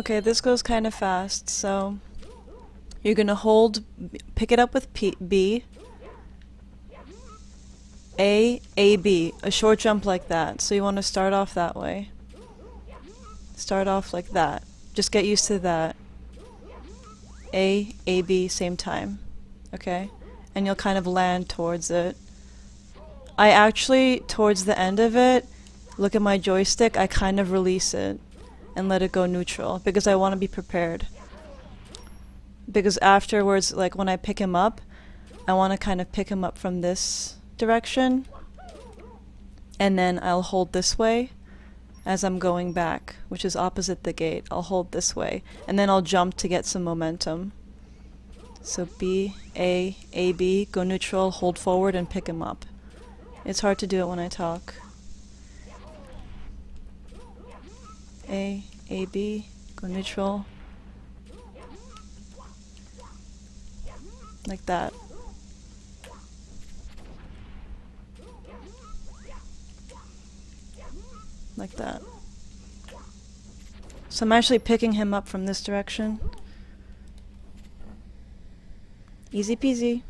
Okay, this goes kind of fast, so you're gonna hold, pick it up with B, A, B, a short jump like that. So you want to start off that way. Start off like that. Just get used to that. A, B, same time. Okay? And you'll kind of land towards it. I actually, towards the end of it, look at my joystick, I kind of release it and let it go neutral because I want to be prepared. Because afterwards, like when I pick him up, I want to kind of pick him up from this direction, and then I'll hold this way as I'm going back, which is opposite the gate. I'll hold this way, and then I'll jump to get some momentum. So B, A, B, go neutral, hold forward, and pick him up. It's hard to do it when I talk. A, B, go neutral. Like that. Like that. So I'm actually picking him up from this direction. Easy peasy.